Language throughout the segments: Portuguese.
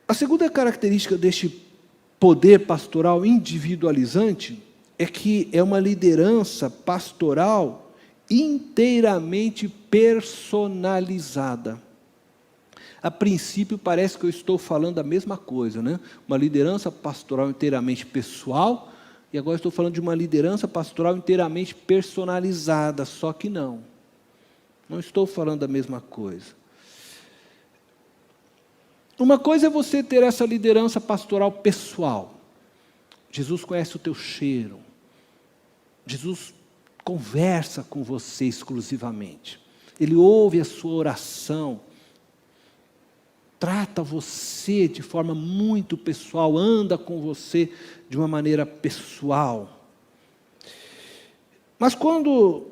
A segunda característica deste poder pastoral individualizante é que é uma liderança pastoral inteiramente personalizada. A princípio parece que eu estou falando a mesma coisa, né? Uma liderança pastoral inteiramente pessoal, e agora estou falando de uma liderança pastoral inteiramente personalizada, só que não. Não estou falando a mesma coisa. Uma coisa é você ter essa liderança pastoral pessoal. Jesus conhece o teu cheiro. Jesus conversa com você exclusivamente. Ele ouve a sua oração. Trata você de forma muito pessoal, anda com você de uma maneira pessoal. Mas quando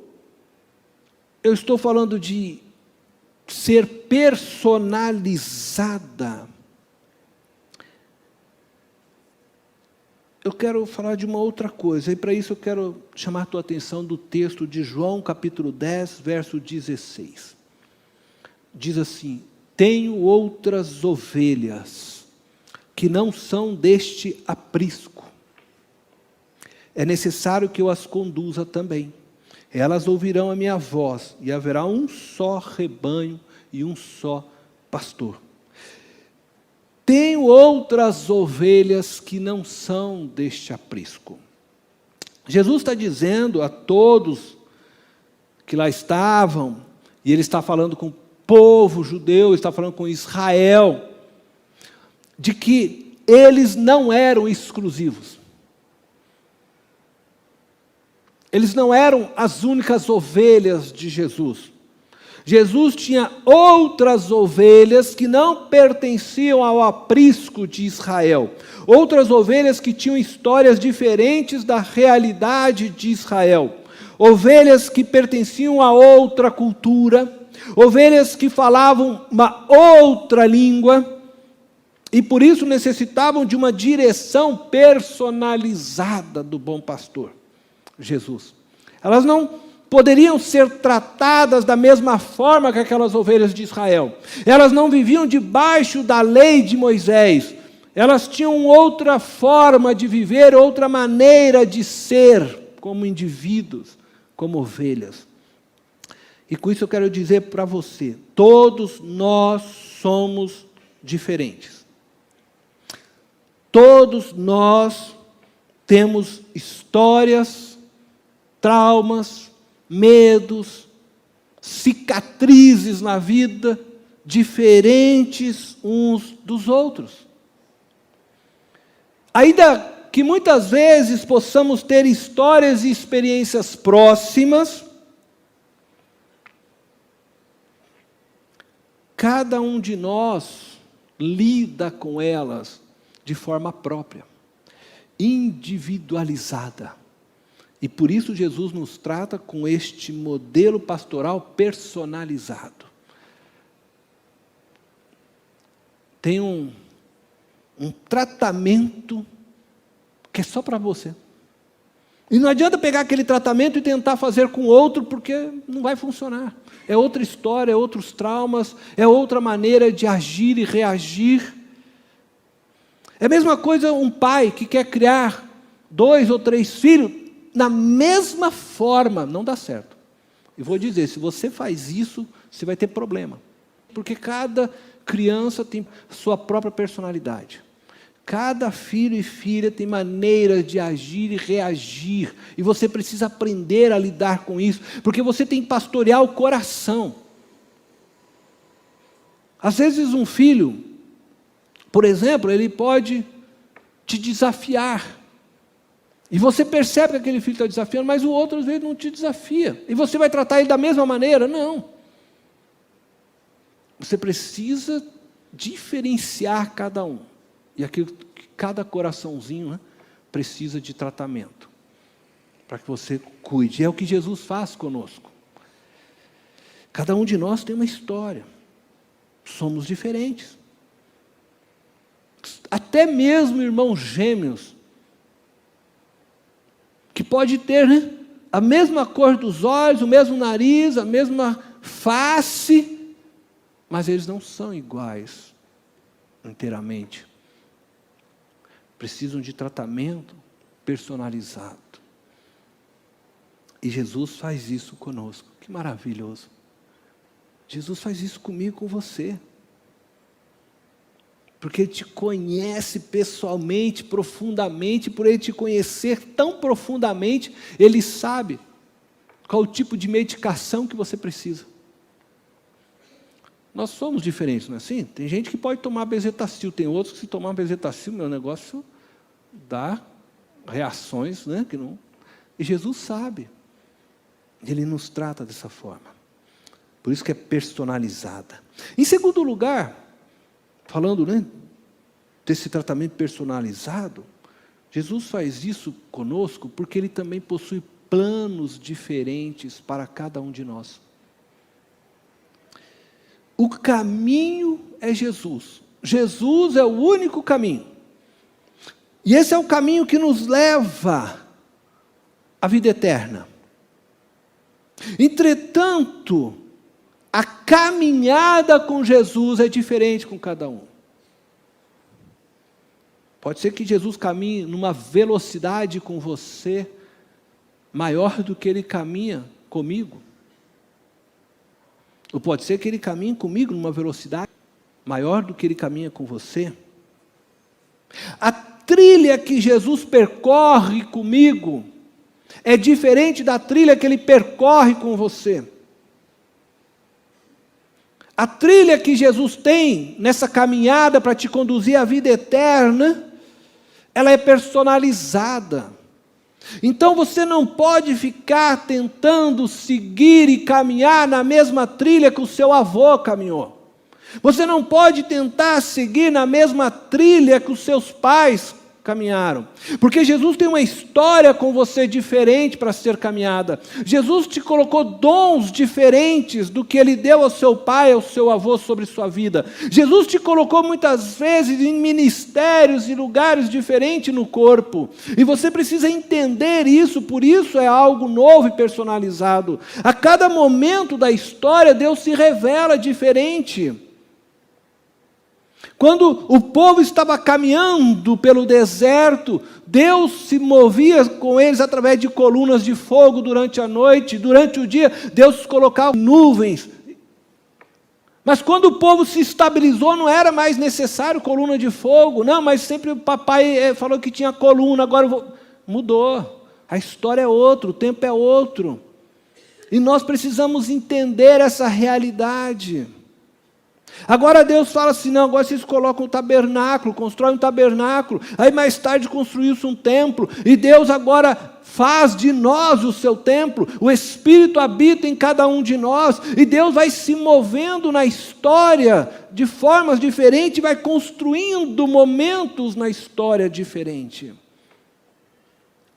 eu estou falando de ser personalizada, eu quero falar de uma outra coisa, e para isso eu quero chamar a tua atenção do texto de João, capítulo 10, verso 16. Diz assim: tenho outras ovelhas, que não são deste aprisco. É necessário que eu as conduza também. Elas ouvirão a minha voz, e haverá um só rebanho e um só pastor. Tenho outras ovelhas que não são deste aprisco. Jesus está dizendo a todos que lá estavam, e Ele está falando com o povo judeu, está falando com Israel, de que eles não eram exclusivos. Eles não eram as únicas ovelhas de Jesus. Jesus tinha outras ovelhas que não pertenciam ao aprisco de Israel. Outras ovelhas que tinham histórias diferentes da realidade de Israel. Ovelhas que pertenciam a outra cultura. Ovelhas que falavam uma outra língua. E por isso necessitavam de uma direção personalizada do bom pastor, Jesus. Elas não poderiam ser tratadas da mesma forma que aquelas ovelhas de Israel. Elas não viviam debaixo da lei de Moisés. Elas tinham outra forma de viver, outra maneira de ser como indivíduos, como ovelhas. E com isso eu quero dizer para você, todos nós somos diferentes. Todos nós temos histórias, traumas, medos, cicatrizes na vida, diferentes uns dos outros. Ainda que muitas vezes possamos ter histórias e experiências próximas, cada um de nós lida com elas de forma própria, individualizada. E por isso Jesus nos trata com este modelo pastoral personalizado. Tem um tratamento que é só para você. E não adianta pegar aquele tratamento e tentar fazer com outro, porque não vai funcionar. É outra história, é outros traumas, é outra maneira de agir e reagir. É a mesma coisa um pai que quer criar 2 ou 3 filhos, na mesma forma, não dá certo. E vou dizer, se você faz isso, você vai ter problema. Porque cada criança tem sua própria personalidade. Cada filho e filha tem maneiras de agir e reagir. E você precisa aprender a lidar com isso. Porque você tem que pastorear o coração. Às vezes um filho, por exemplo, ele pode te desafiar. E você percebe que aquele filho está desafiando, mas o outro às vezes não te desafia. E você vai tratar ele da mesma maneira? Não. Você precisa diferenciar cada um. E aquilo que cada coraçãozinho, né, precisa de tratamento. Para que você cuide. É o que Jesus faz conosco. Cada um de nós tem uma história. Somos diferentes. Até mesmo irmãos gêmeos, que pode ter, né, a mesma cor dos olhos, o mesmo nariz, a mesma face, mas eles não são iguais inteiramente. Precisam de tratamento personalizado. E Jesus faz isso conosco. Que maravilhoso. Jesus faz isso comigo, com você. Porque Ele te conhece pessoalmente, profundamente. Por Ele te conhecer tão profundamente, Ele sabe qual o tipo de medicação que você precisa. Nós somos diferentes, não é assim? Tem gente que pode tomar bezetacil, tem outros que se tomar bezetacil, meu negócio dá reações, né? Que não... E Jesus sabe. Ele nos trata dessa forma. Por isso que é personalizada. Em segundo lugar, falando, né, desse tratamento personalizado, Jesus faz isso conosco porque Ele também possui planos diferentes para cada um de nós. O caminho é Jesus. Jesus é o único caminho. E esse é o caminho que nos leva à vida eterna. Entretanto, a caminhada com Jesus é diferente com cada um. Pode ser que Jesus caminhe numa velocidade com você maior do que Ele caminha comigo. Ou pode ser que Ele caminhe comigo numa velocidade maior do que Ele caminha com você. A trilha que Jesus percorre comigo é diferente da trilha que Ele percorre com você. A trilha que Jesus tem nessa caminhada para te conduzir à vida eterna, ela é personalizada. Então você não pode ficar tentando seguir e caminhar na mesma trilha que o seu avô caminhou. Você não pode tentar seguir na mesma trilha que os seus pais caminharam. Porque Jesus tem uma história com você diferente para ser caminhada. Jesus te colocou dons diferentes do que Ele deu ao seu pai, ao seu avô sobre sua vida. Jesus te colocou muitas vezes em ministérios e lugares diferentes no corpo. E você precisa entender isso, por isso é algo novo e personalizado. A cada momento da história, Deus se revela diferente. Quando o povo estava caminhando pelo deserto, Deus se movia com eles através de colunas de fogo durante a noite. Durante o dia, Deus colocava nuvens. Mas quando o povo se estabilizou, não era mais necessário coluna de fogo. Não, mas sempre o papai falou que tinha coluna, agora mudou. A história é outra, o tempo é outro. E nós precisamos entender essa realidade. Agora Deus fala assim, não, agora vocês colocam um tabernáculo, constroem um tabernáculo, aí mais tarde construiu-se um templo, e Deus agora faz de nós o seu templo, o Espírito habita em cada um de nós, e Deus vai se movendo na história de formas diferentes, vai construindo momentos na história diferente.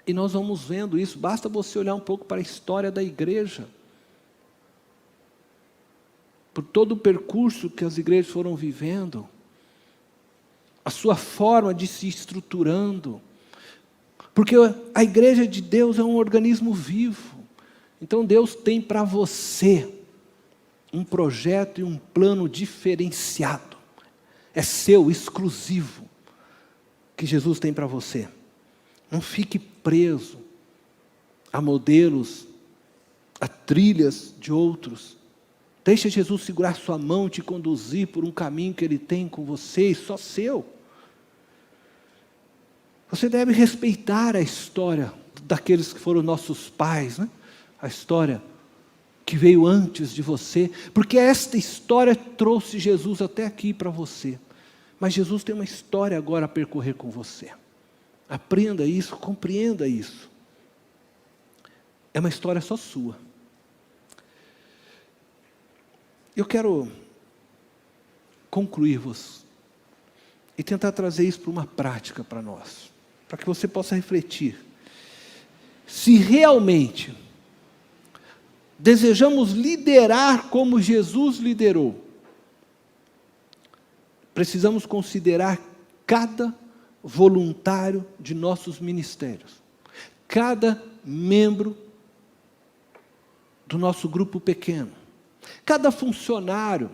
E nós vamos vendo isso, basta você olhar um pouco para a história da igreja, por todo o percurso que as igrejas foram vivendo, a sua forma de se estruturando, porque a igreja de Deus é um organismo vivo, então Deus tem para você um projeto e um plano diferenciado, é seu, exclusivo, que Jesus tem para você. Não fique preso a modelos, a trilhas de outros. Deixa Jesus segurar sua mão e te conduzir por um caminho que Ele tem com você e só seu. Você deve respeitar a história daqueles que foram nossos pais, né? A história que veio antes de você, porque esta história trouxe Jesus até aqui para você. Mas Jesus tem uma história agora a percorrer com você. Aprenda isso, compreenda isso. É uma história só sua. Eu quero concluir-vos e tentar trazer isso para uma prática para nós, para que você possa refletir. Se realmente desejamos liderar como Jesus liderou, precisamos considerar cada voluntário de nossos ministérios, cada membro do nosso grupo pequeno, cada funcionário,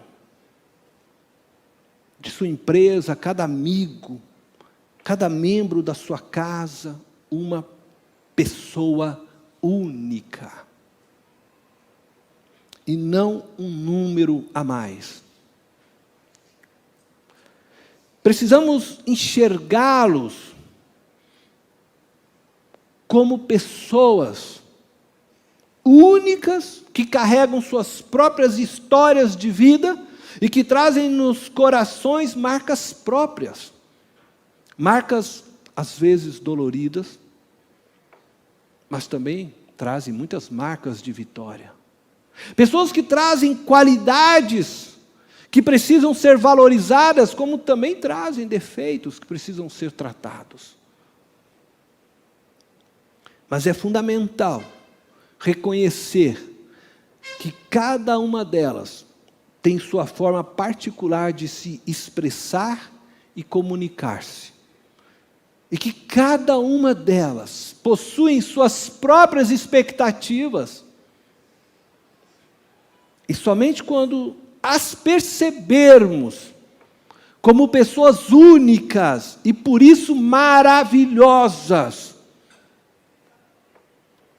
de sua empresa, cada amigo, cada membro da sua casa, uma pessoa única. E não um número a mais. Precisamos enxergá-los como pessoas únicas, que carregam suas próprias histórias de vida e que trazem nos corações marcas próprias. Marcas, às vezes, doloridas, mas também trazem muitas marcas de vitória. Pessoas que trazem qualidades que precisam ser valorizadas, como também trazem defeitos que precisam ser tratados. Mas é fundamental reconhecer que cada uma delas tem sua forma particular de se expressar e comunicar-se. E que cada uma delas possui suas próprias expectativas. E somente quando as percebermos como pessoas únicas e por isso maravilhosas,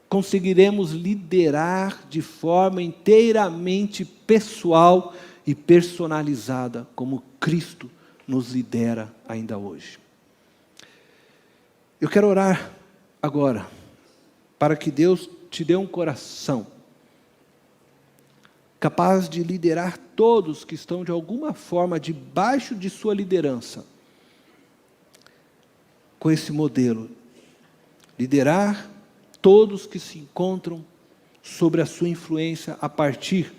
conseguiremos liderar de forma inteiramente pessoal e personalizada, como Cristo nos lidera ainda hoje. Eu quero orar agora, para que Deus te dê um coração capaz de liderar todos que estão de alguma forma debaixo de sua liderança, com esse modelo. Liderar todos que se encontram sobre a sua influência a partir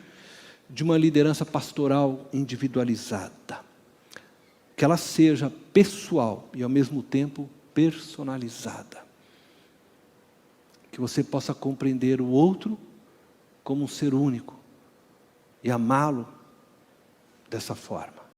de uma liderança pastoral individualizada. Que ela seja pessoal e ao mesmo tempo personalizada. Que você possa compreender o outro como um ser único e amá-lo dessa forma.